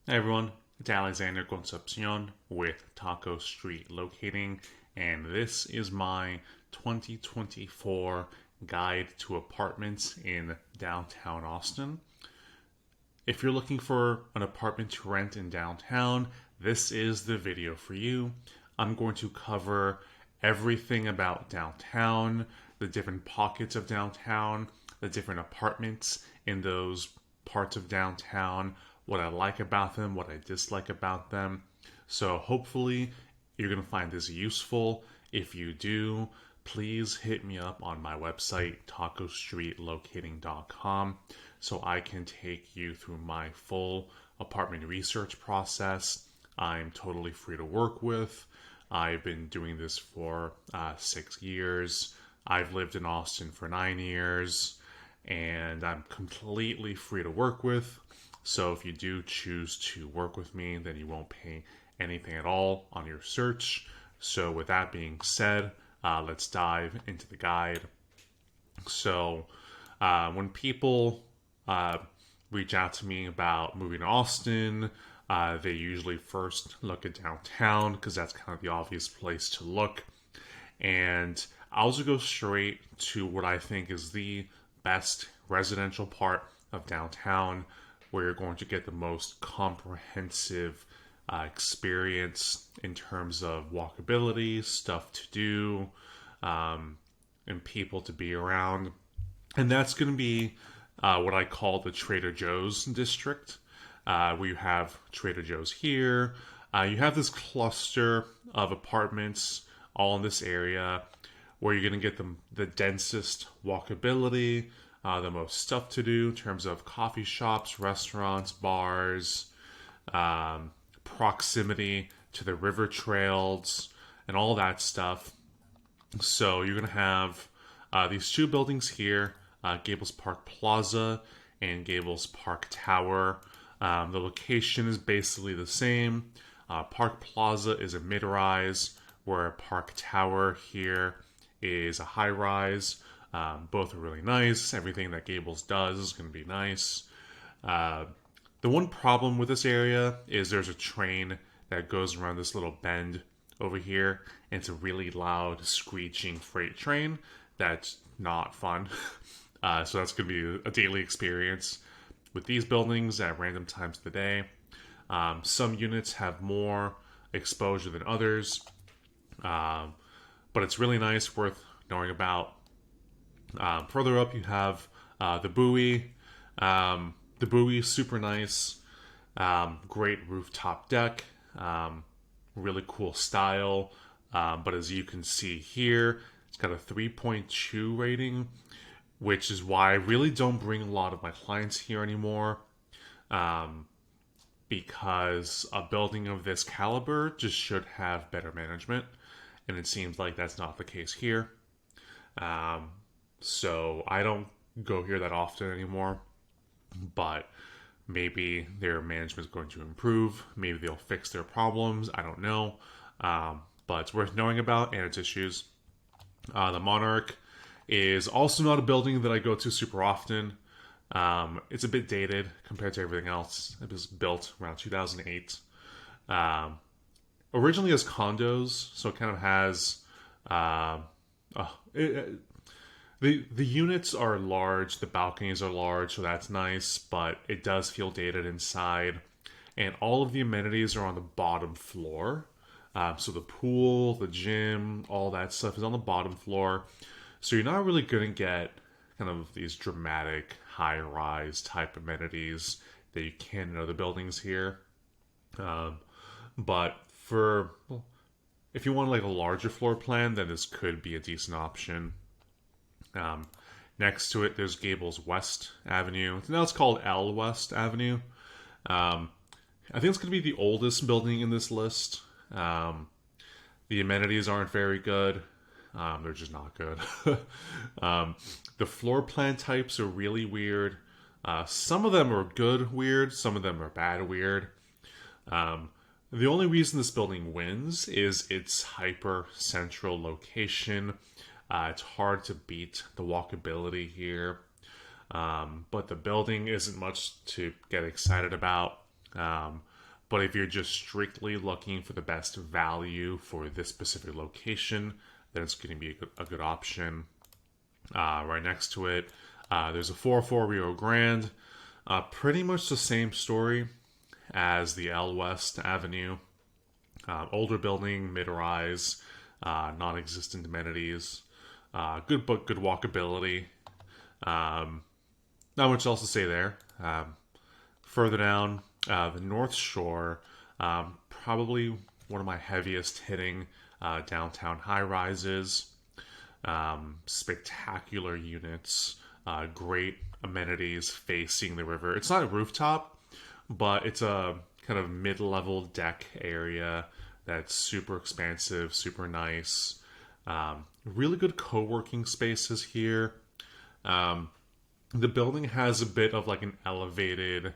Hey everyone, it's Alexander Concepcion with Taco Street Locating, and this is my 2024 guide to apartments in downtown Austin. If you're looking for an apartment to rent in downtown, this is the video for you. I'm going to cover everything about downtown, the different pockets of downtown, the different apartments in those parts of downtown, what I like about them, what I dislike about them. So hopefully you're going to find this useful. If you do, please hit me up on my website, tacostreetlocating.com, so I can take you through my full apartment research process. I'm totally free to work with. I've been doing this for 6 years. I've lived in Austin for 9 years, and I'm completely free to work with. So if you do choose to work with me, then you won't pay anything at all on your search. So with that being said, let's dive into the guide. So when people uh, reach out to me about moving to Austin, they usually first look at downtown because that's kind of the obvious place to look. And I'll just go straight to what I think is the best residential part of downtown, where you're going to get the most comprehensive experience in terms of walkability, stuff to do, um, and people to be around. And that's going to be what I call the Trader Joe's district, where you have Trader Joe's here. You have this cluster of apartments all in this area where you're going to get the densest walkability, the most stuff to do in terms of coffee shops, restaurants, bars, um, proximity to the river trails, and all that stuff. So you're going to have these two buildings here, Gables Park Plaza and Gables Park Tower. The location is basically the same. Park Plaza is a mid rise, where Park Tower here is a high rise. Both are really nice. Everything that Gables does is going to be nice. Uh, the one problem with this area is there's a train that goes around this little bend over here, and it's a really loud, screeching freight train that's not fun. So that's going to be a daily experience with these buildings at random times of the day. Some units have more exposure than others, um, but it's really nice, worth knowing about. Further up, you have the buoy. The buoy is super nice. Great rooftop deck. Really cool style. But as you can see here, it's got a 3.2 rating, which is why I really don't bring a lot of my clients here anymore. Um, because a building of this caliber just should have better management, and it seems like that's not the case here. Um, so I don't go here that often anymore, but maybe their management is going to improve. Maybe they'll fix their problems. I don't know. But it's worth knowing about and its issues. The Monarch is also not a building that I go to super often. It's a bit dated compared to everything else. It was built around 2008. Um, Originally as condos, so it kind of has. Uh, the units are large, the balconies are large, so that's nice, but it does feel dated inside. And all of the amenities are on the bottom floor. So the pool, the gym, all that stuff is on the bottom floor. So you're not really going to get kind of these dramatic high rise type amenities that you can in other buildings here. Um, but for if you want like a larger floor plan, then this could be a decent option. Um, Next to it, there's Gables West Avenue. Now it's called L West Avenue. Um, I think it's going to be the oldest building in this list. Um, the amenities aren't very good. They're just not good. um, the floor plan types are really weird. Some of them are good weird, some of them are bad weird. Um, the only reason this building wins is its hyper central location. It's hard to beat the walkability here, but the building isn't much to get excited about. But if you're just strictly looking for the best value for this specific location, then it's going to be a good option. Right next to it, there's a 404 Rio Grande. Pretty much the same story as the L West Avenue. Older building, mid-rise, non-existent amenities. Good book, good walkability. Not much else to say there. Further down, the North Shore, probably one of my heaviest hitting downtown high rises. Spectacular units, great amenities facing the river. It's not a rooftop, but it's a kind of mid-level deck area that's super expansive, super nice. Really good co-working spaces here. The building has a bit of like an elevated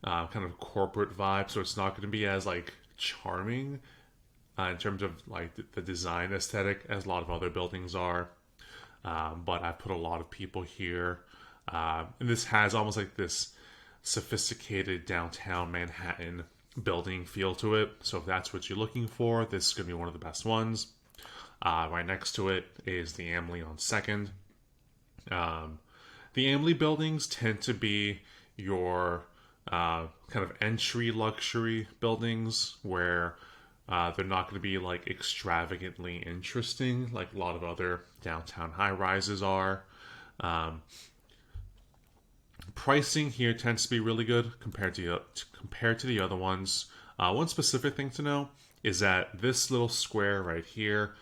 kind of corporate vibe, so it's not going to be as like charming in terms of like the design aesthetic as a lot of other buildings are. But I put a lot of people here, and this has almost like this sophisticated downtown Manhattan building feel to it. So if that's what you're looking for, this is going to be one of the best ones. Right next to it is the Amley on Second. The Amley buildings tend to be your kind of entry luxury buildings where they're not going to be like extravagantly interesting like a lot of other downtown high rises are. Pricing here tends to be really good compared to the other ones. One specific thing to know is that this little square right here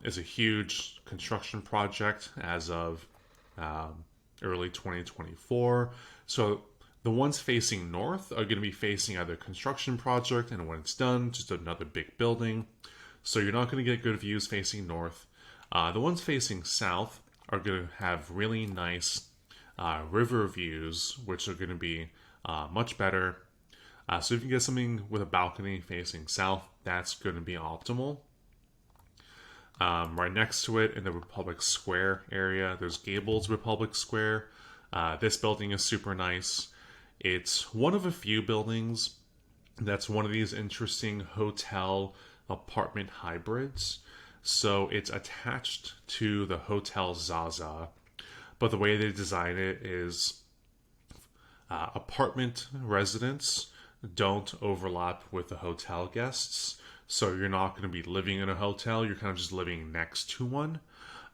is a huge construction project as of early 2024. So the ones facing north are going to be facing either construction project, and when it's done, just another big building. So you're not going to get good views facing north. The ones facing south are going to have really nice river views, which are going to be much better. So if you get something with a balcony facing south, that's going to be optimal. Right next to it in the Republic Square area, there's Gables Republic Square. This building is super nice. It's one of a few buildings that's one of these interesting hotel apartment hybrids. So it's attached to the Hotel Zaza, but the way they design it is apartment residents don't overlap with the hotel guests. So you're not going to be living in a hotel, you're kind of just living next to one.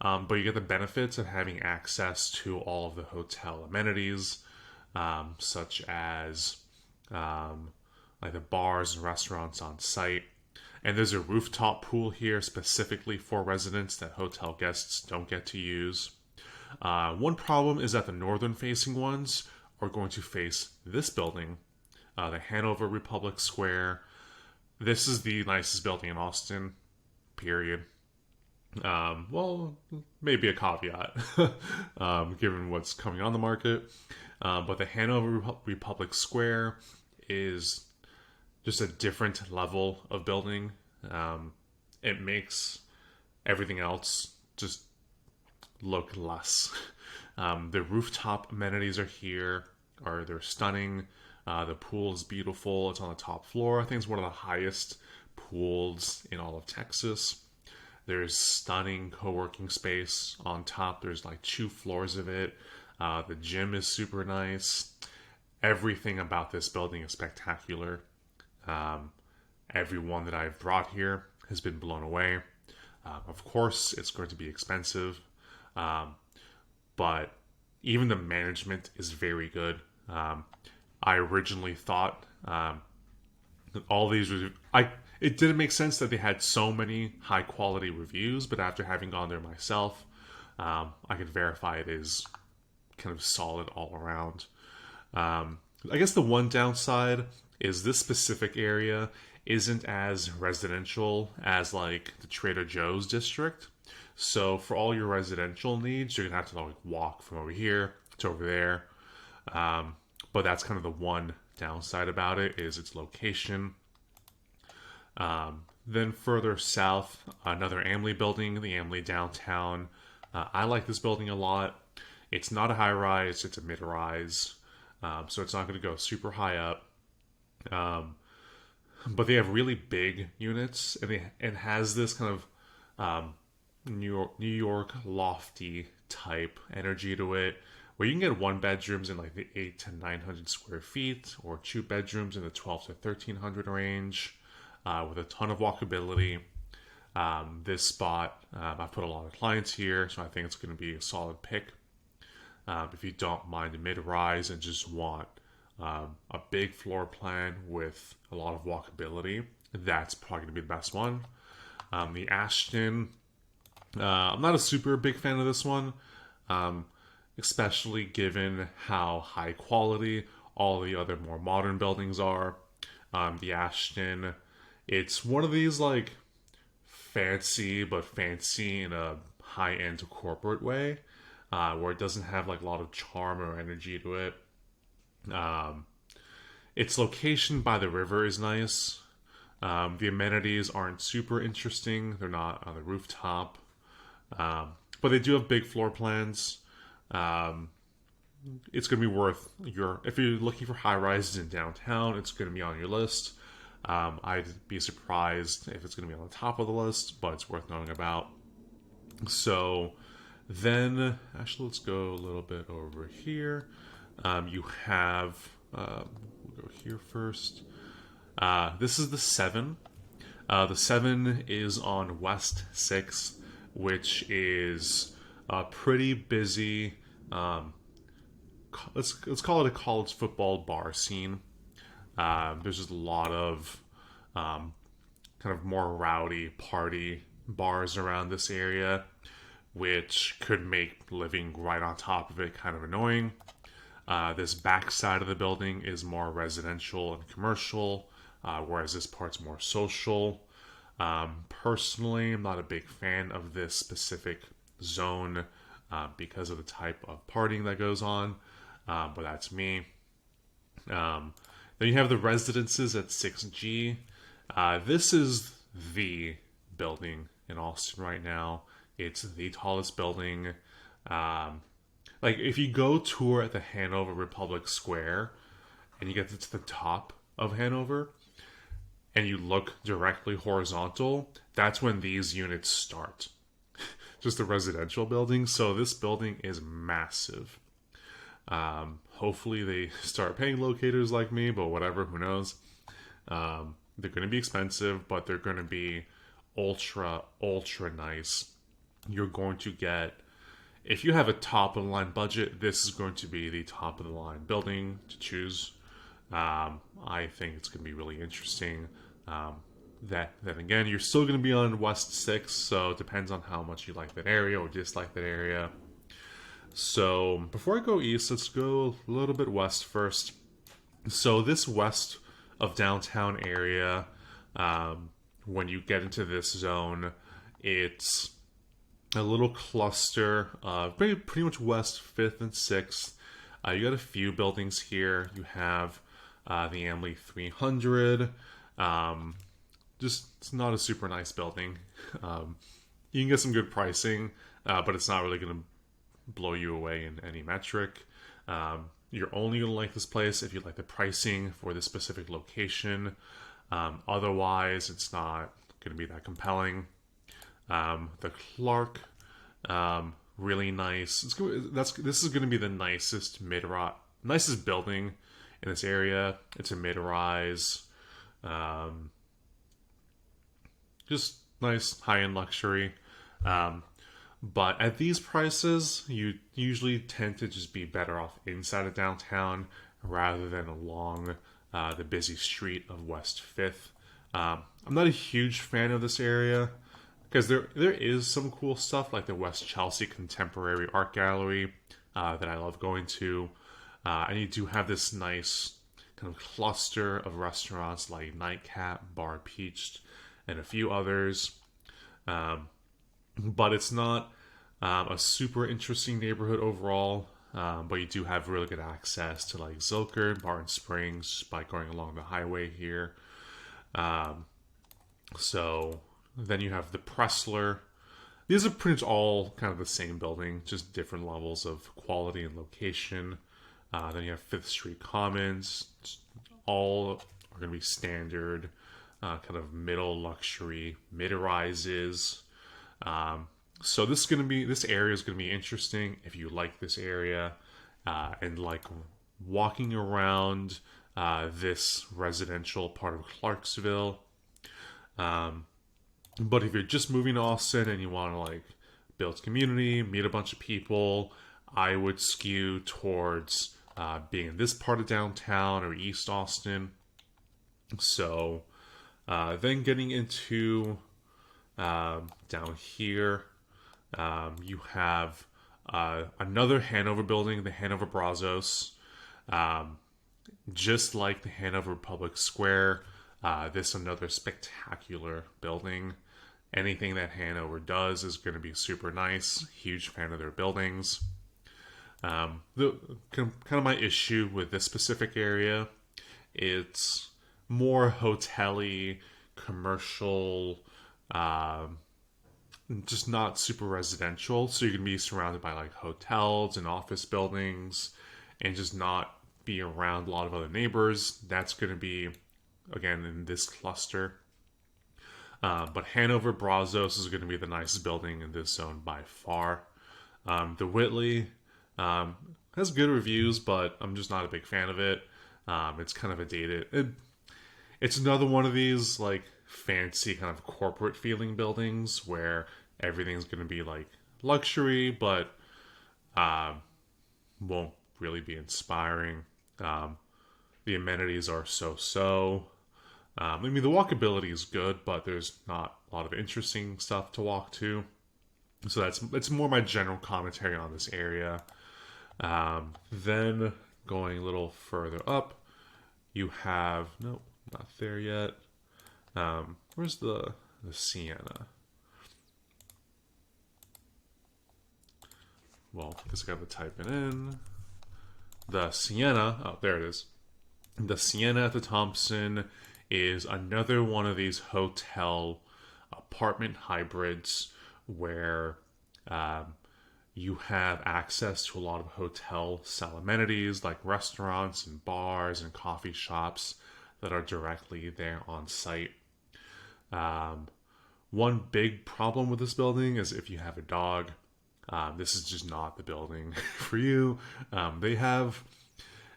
But you get the benefits of having access to all of the hotel amenities, such as like the bars and restaurants on site. And there's a rooftop pool here specifically for residents that hotel guests don't get to use. One problem is that the northern facing ones are going to face this building, the Hanover Republic Square. This is the nicest building in Austin, period. Well, maybe a caveat, given what's coming on the market. But the Hanover Republic Square is just a different level of building. It makes everything else just look less. The rooftop amenities are here, they're stunning. The pool is beautiful. It's on the top floor. I think it's one of the highest pools in all of Texas. There's stunning co-working space on top. There's like 2 floors of it. The gym is super nice. Everything about this building is spectacular. Everyone that I've brought here has been blown away. Of course, it's going to be expensive, but even the management is very good. I originally thought all these it didn't make sense that they had so many high quality reviews, but after having gone there myself, I can verify it is kind of solid all around. I guess the one downside is this specific area isn't as residential as like the Trader Joe's district. So for all your residential needs, you're gonna have to like walk from over here to over there. But that's kind of the one downside about it is its location. Then further south, another Amley building, the Amley downtown. I like this building a lot. It's not a high rise, it's a mid rise. So it's not going to go super high up. but they have really big units, and it has this kind of New York lofty type energy to it, where you can get one bedrooms in like the 8 to 900 square feet, or two bedrooms in the 12 to 1300 range, with a ton of walkability. This spot, I've put a lot of clients here, so I think it's going to be a solid pick. If you don't mind a mid-rise and just want a big floor plan with a lot of walkability, that's probably going to be the best one. The Ashton, I'm not a super big fan of this one, especially given how high quality all the other more modern buildings are. The Ashton, it's one of these like fancy, but fancy in a high-end corporate way, where it doesn't have like a lot of charm or energy to it. Its location by the river is nice. The amenities aren't super interesting. They're not on the rooftop. But they do have big floor plans. It's going to be worth if you're looking for high rises in downtown, it's going to be on your list. I'd be surprised if it's going to be on the top of the list, but it's worth knowing about. So then, actually, let's go a little bit over here. You have, we'll go here first. This is the 7. The 7 is on West 6th, which is a pretty busy, let's call it a college football bar scene. There's just a lot of kind of more rowdy party bars around this area, which could make living right on top of it kind of annoying. This back side of the building is more residential and commercial, whereas this part's more social. Personally, I'm not a big fan of this specific zone because of the type of partying that goes on, but that's me. Then you have the residences at 6G. This is the building in Austin right now. It's the tallest building. Like, if you go tour at the Hanover Republic Square and you get to the top of Hanover and you look directly horizontal, that's when these units start. Just the residential building. So this building is massive. Hopefully they start paying locators like me, but whatever, who knows. They're going to be expensive, but they're going to be ultra nice. You're going to get, if you have a top of the line budget, this is going to be the top of the line building to choose. I think it's going to be really interesting. Then again, you're still going to be on West 6, so it depends on how much you like that area or dislike that area. So before I go east, let's go a little bit west first. So this west of downtown area, when you get into this zone, it's a little cluster of pretty much West 5th and 6th. You got a few buildings here. You have the Amley 300. Just, it's not a super nice building. You can get some good pricing, but it's not really going to blow you away in any metric. You're only going to like this place if you like the pricing for this specific location. Otherwise, it's not going to be that compelling. The Clark, really nice. This is going to be the nicest nicest building in this area. It's a mid-rise, just nice high-end luxury. But at these prices, you usually tend to just be better off inside of downtown rather than along the busy street of West 5th. I'm not a huge fan of this area because there is some cool stuff like the West Chelsea Contemporary Art Gallery that I love going to. And you do have this nice kind of cluster of restaurants like Nightcap, Bar Peached, and a few others. But it's not a super interesting neighborhood overall. But you do have really good access to like Zilker and Barton Springs by going along the highway here. So then you have the Pressler. These are pretty much all kind of the same building, just different levels of quality and location. Then you have 5th Street Commons. All are are going to be standard, kind of middle luxury mid-rises. So this area is going to be interesting if you like this area and like walking around this residential part of Clarksville. But if you're just moving to Austin and you want to like build community, meet a bunch of people, I would skew towards being in this part of downtown or East Austin. So then getting into down here, you have another Hanover building, the Hanover Brazos. Just like the Hanover Public Square, this another spectacular building. Anything that Hanover does is going to be super nice. Huge fan of their buildings. The kind of my issue with this specific area, it's more hotel-y, commercial, just not super residential. So you're going to be surrounded by like hotels and office buildings and just not be around a lot of other neighbors. That's going to be, again, in this cluster. But Hanover Brazos is going to be the nicest building in this zone by far. The Whitley has good reviews, but I'm just not a big fan of it. It's kind of a dated. It's another one of these like fancy kind of corporate feeling buildings where everything's going to be like luxury, but won't really be inspiring. The amenities are so-so. I mean, the walkability is good, but there's not a lot of interesting stuff to walk to. So that's more my general commentary on this area. Then going a little further up, you have no, not there yet. Where's the Sienna? Well, I guess I got to type it in. The Sienna. Oh, there it is. The Sienna at the Thompson is another one of these hotel apartment hybrids where you have access to a lot of hotel style amenities like restaurants and bars and coffee shops that are directly there on site. One big problem with this building is if you have a dog, this is just not the building for you.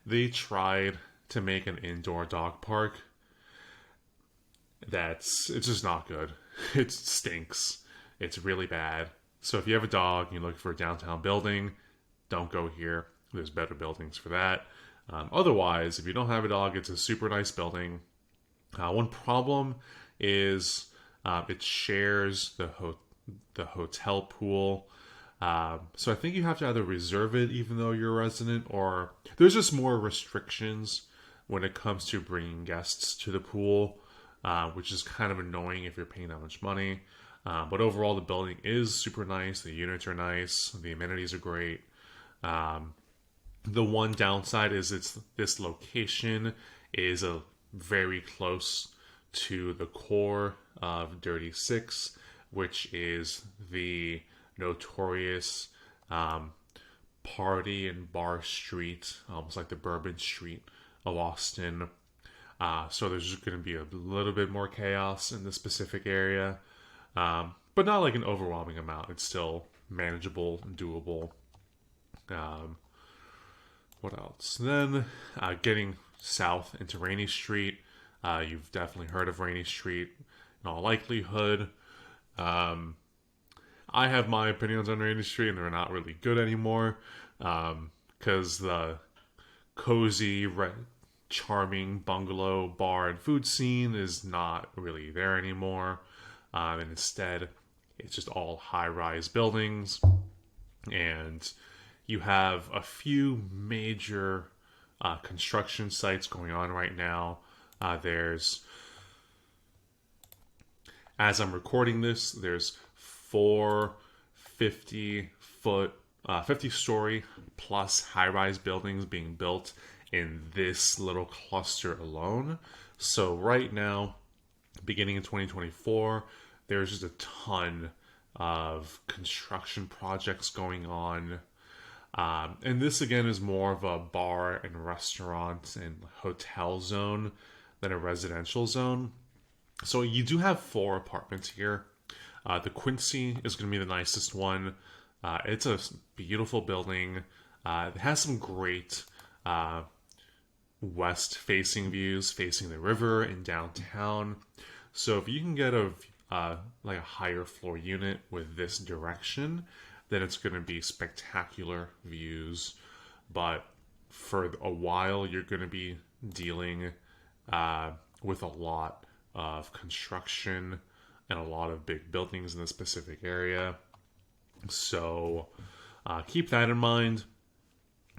They tried to make an indoor dog park. It's just not good. It stinks. It's really bad. So if you have a dog and you're looking for a downtown building, don't go here. There's better buildings for that. Otherwise, if you don't have a dog, it's a super nice building. One problem is it shares the hotel pool. So I think you have to either reserve it even though you're a resident, or there's just more restrictions when it comes to bringing guests to the pool, which is kind of annoying if you're paying that much money. But overall, the building is super nice. The units are nice. The amenities are great. The one downside is this location is very close to the core of Dirty Six, which is the notorious party and bar street, almost like the Bourbon Street of Austin. So there's just going to be a little bit more chaos in this specific area. But not like an overwhelming amount. It's still manageable and doable. What else? Then getting south into Rainey Street. You've definitely heard of Rainey Street in all likelihood. I have my opinions on Rainey Street, and they're not really good anymore. Because the cozy, charming bungalow, bar, and food scene is not really there anymore. And instead, it's just all high-rise buildings. And you have a few major construction sites going on right now. There's, as I'm recording this, there's 4 50-story plus high-rise buildings being built in this little cluster alone. So right now, beginning in 2024, there's just a ton of construction projects going on. And this, again, is more of a bar and restaurant and hotel zone than a residential zone. So you do have 4 apartments here. The Quincy is going to be the nicest one. It's a beautiful building. It has some great west facing views facing the river in downtown. So if you can get like a higher floor unit with this direction, then it's going to be spectacular views. But for a while, you're going to be dealing with a lot of construction and a lot of big buildings in the specific area. So keep that in mind.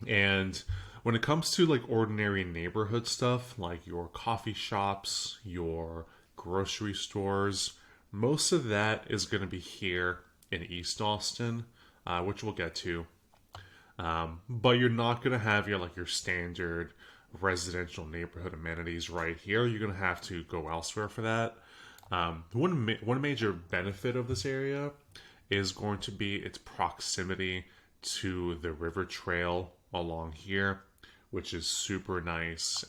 And when it comes to like ordinary neighborhood stuff, like your coffee shops, your grocery stores, most of that is going to be here in East Austin, which we'll get to. But you're not going to have your standard residential neighborhood amenities right here. You're going to have to go elsewhere for that. One major benefit of this area is going to be its proximity to the river trail along here, which is super nice.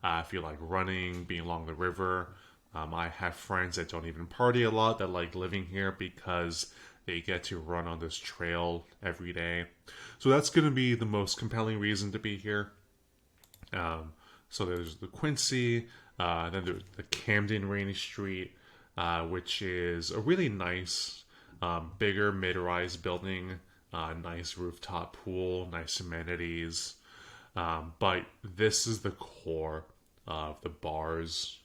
If you like running, being along the river. I have friends that don't even party a lot that like living here because they get to run on this trail every day. So that's going to be the most compelling reason to be here. So there's the Quincy, then there's the Camden Rainy Street, which is a really nice, bigger mid-rise building, nice rooftop pool, nice amenities. But this is the core of the bars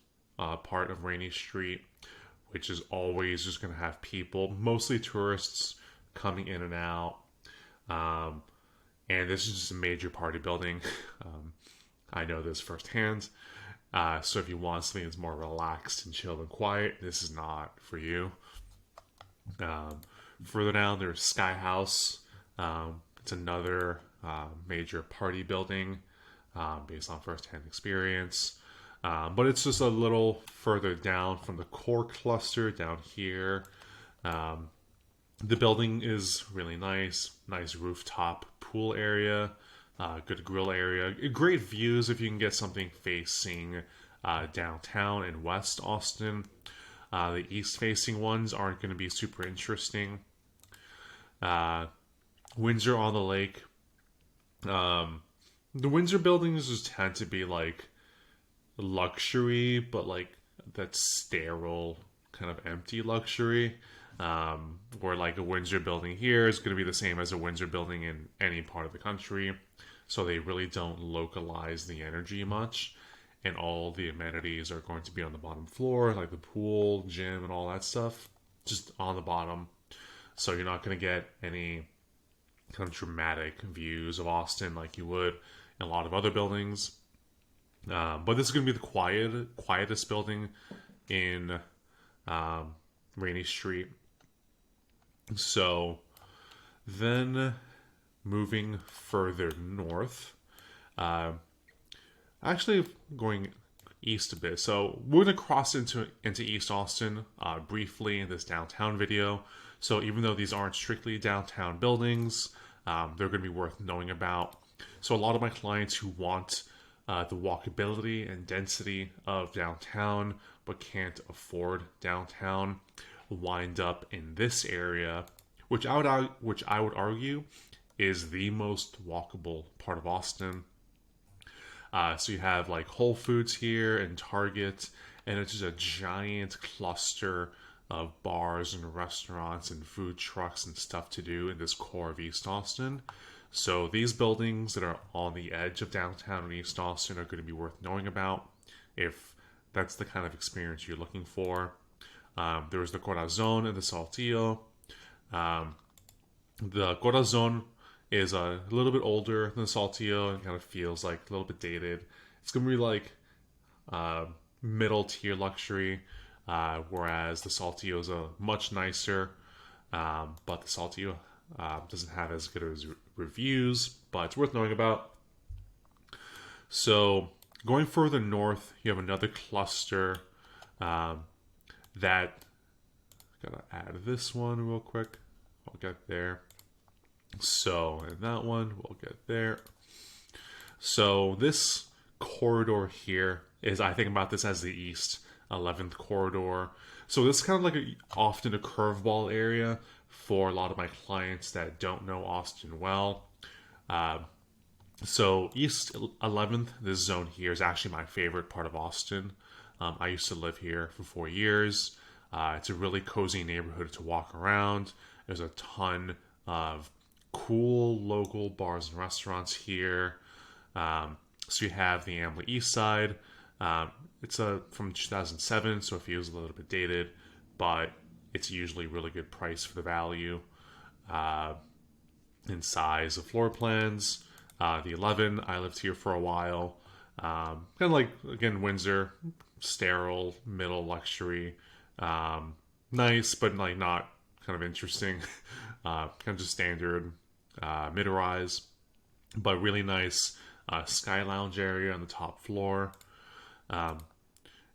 part of Rainy Street, which is always just going to have people, mostly tourists, coming in and out. And this is just a major party building. I know this firsthand. So if you want something that's more relaxed and chill and quiet, this is not for you. Further down, there's Sky House. It's another major party building based on firsthand experience. But it's just a little further down from the core cluster down here. The building is really nice. Nice rooftop pool area. Good grill area. Great views if you can get something facing downtown and West Austin. The east-facing ones aren't going to be super interesting. Windsor on the Lake. The Windsor buildings just tend to be like luxury, but like that sterile kind of empty luxury. Where like a Windsor building here is going to be the same as a Windsor building in any part of the country. So they really don't localize the energy much. And all the amenities are going to be on the bottom floor, like the pool, gym, and all that stuff, just on the bottom. So you're not going to get any kind of dramatic views of Austin like you would in a lot of other buildings. But this is going to be the quietest building in Rainy Street. So then moving further north, actually going east a bit. So we're going to cross into East Austin briefly in this downtown video. So even though these aren't strictly downtown buildings, they're going to be worth knowing about. So a lot of my clients who want the walkability and density of downtown but can't afford downtown wind up in this area, which I would argue is the most walkable part of Austin. So you have like Whole Foods here and Target, and it's just a giant cluster of bars and restaurants and food trucks and stuff to do in this core of East Austin. So these buildings that are on the edge of downtown and East Austin are going to be worth knowing about if that's the kind of experience you're looking for. There's the Corazon and the Saltillo. The Corazon is a little bit older than the Saltillo and kind of feels like a little bit dated. It's going to be like middle tier luxury, whereas the Saltillo is a much nicer, but the Saltillo doesn't have as good as reviews, but it's worth knowing about. So going further north, you have another cluster that, gotta add this one real quick. I'll get there. So, and that one, we'll get there. So this corridor here is, I think about this as the East 11th corridor. So this is kind of like often a curveball area for a lot of my clients that don't know Austin well. Uh, so East 11th, this zone here is actually my favorite part of Austin. I used to live here for 4 years. It's a really cozy neighborhood to walk around. There's a ton of cool local bars and restaurants here. So you have the Ambler East Side. It's from 2007, so it feels a little bit dated, but it's usually really good price for the value in size of floor plans. The 11, I lived here for a while. Kind of like, again, Windsor, sterile, middle luxury. Nice, but like not kind of interesting. Kind of just standard mid-rise, but really nice sky lounge area on the top floor.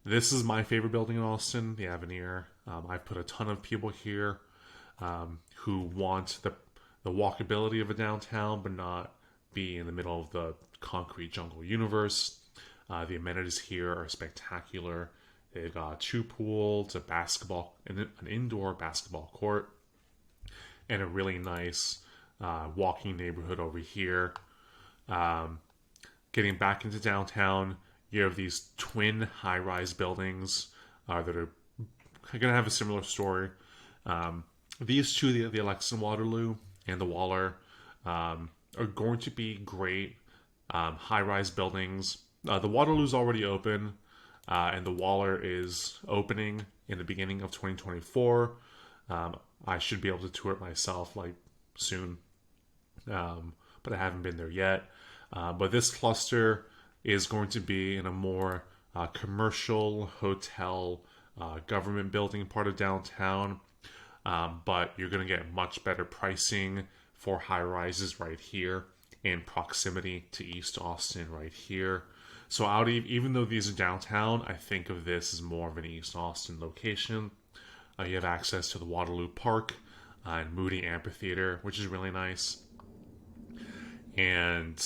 This is my favorite building in Austin, the Avenir. I've put a ton of people here who want the walkability of a downtown, but not be in the middle of the concrete jungle universe. The amenities here are spectacular. They've got 2 pools, a basketball, an indoor basketball court, and a really nice walking neighborhood over here. Getting back into downtown, you have these twin high-rise buildings that are going to have a similar story. These two, the Alexis Waterloo and the Waller, are going to be great high-rise buildings. The Waterloo's already open, and the Waller is opening in the beginning of 2024. I should be able to tour it myself like soon, but I haven't been there yet. But this cluster is going to be in a more commercial hotel government building part of downtown, but you're going to get much better pricing for high rises right here in proximity to East Austin right here. So even though these are downtown, I think of this as more of an East Austin location. You have access to the Waterloo Park and Moody Amphitheater, which is really nice. And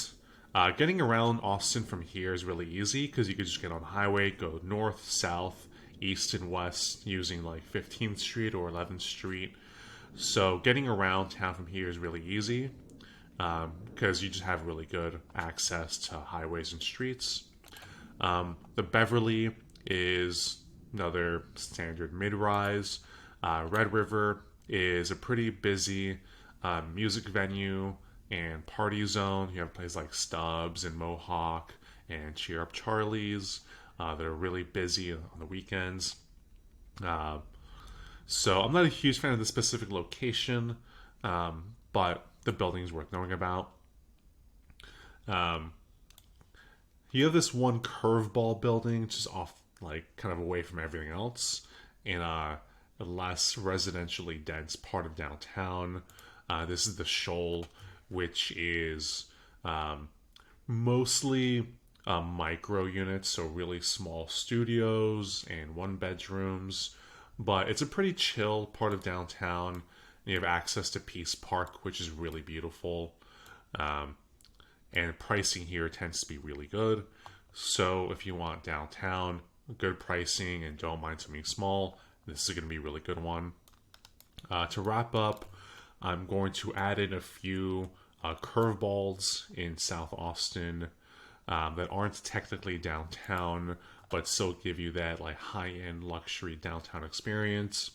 getting around Austin from here is really easy because you could just get on the highway, go north, south, east, and west using like 15th Street or 11th Street. So getting around town from here is really easy because you just have really good access to highways and streets. The Beverly is another standard mid-rise. Red River is a pretty busy music venue and party zone. You have places like Stubbs and Mohawk and Cheer Up Charlie's that are really busy on the weekends. So I'm not a huge fan of the specific location, but the building's worth knowing about. You have this one curveball building, just off, like, kind of away from everything else, in a less residentially dense part of downtown. This is the Shoal, which is mostly micro units, so really small studios and 1 bedrooms. But it's a pretty chill part of downtown. You have access to Peace Park, which is really beautiful. And pricing here tends to be really good. So if you want downtown, good pricing, and don't mind something small, this is going to be a really good one. To wrap up, I'm going to add in a few curveballs in South Austin that aren't technically downtown, but still give you that like high-end luxury downtown experience.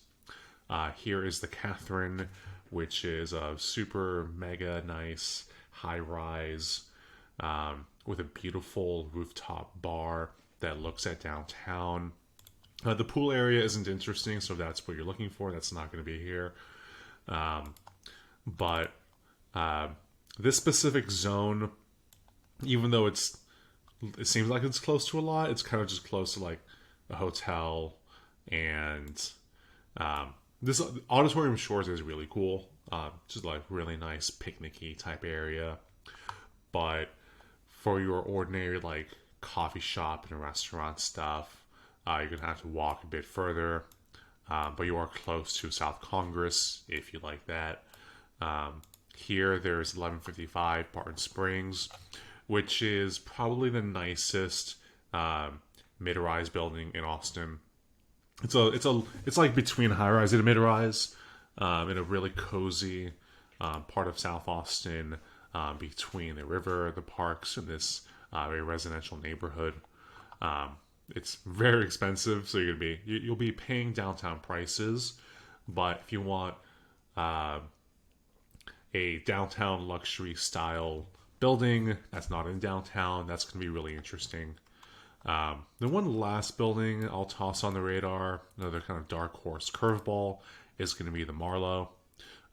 Here is the Catherine, which is a super mega nice high-rise with a beautiful rooftop bar that looks at downtown. The pool area isn't interesting, so if that's what you're looking for, that's not going to be here. But this specific zone, even though it seems like it's close to a lot, it's kind of just close to like a hotel, and this Auditorium Shores is really cool. Just like really nice picnicky type area. But for your ordinary like coffee shop and restaurant stuff, you're gonna have to walk a bit further. But you are close to South Congress if you like that. Here there's 1155 Barton Springs, which is probably the nicest mid-rise building in Austin. It's like between high-rise and mid-rise, in a really cozy part of South Austin, between the river, the parks, and this very residential neighborhood. It's very expensive, so you'll be paying downtown prices. But if you want a downtown luxury style building that's not in downtown, that's going to be really interesting. The one last building I'll toss on the radar, another kind of dark horse curveball, is going to be the Marlowe.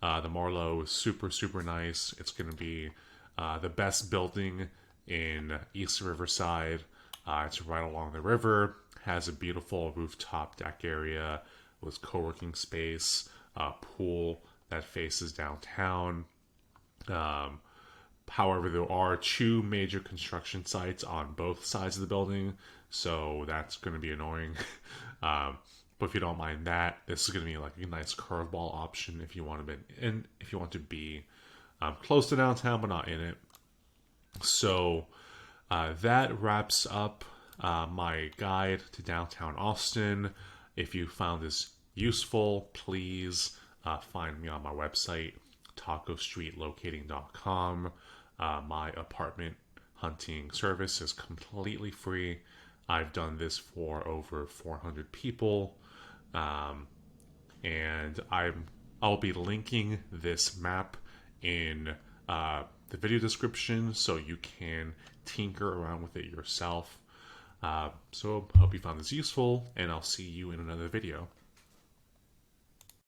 The Marlowe is super, super nice. It's going to be the best building in East Riverside. It's right along the river, has a beautiful rooftop deck area with co-working space, pool that faces downtown. However, there are two major construction sites on both sides of the building, so that's going to be annoying. But if you don't mind that, this is going to be like a nice curveball option if you want to be close to downtown but not in it. So that wraps up my guide to downtown Austin. If you found this useful, please find me on my website, tacostreetlocating.com. My apartment hunting service is completely free. I've done this for over 400 people. And I'll be linking this map in the video description so you can tinker around with it yourself. So hope you found this useful, and I'll see you in another video.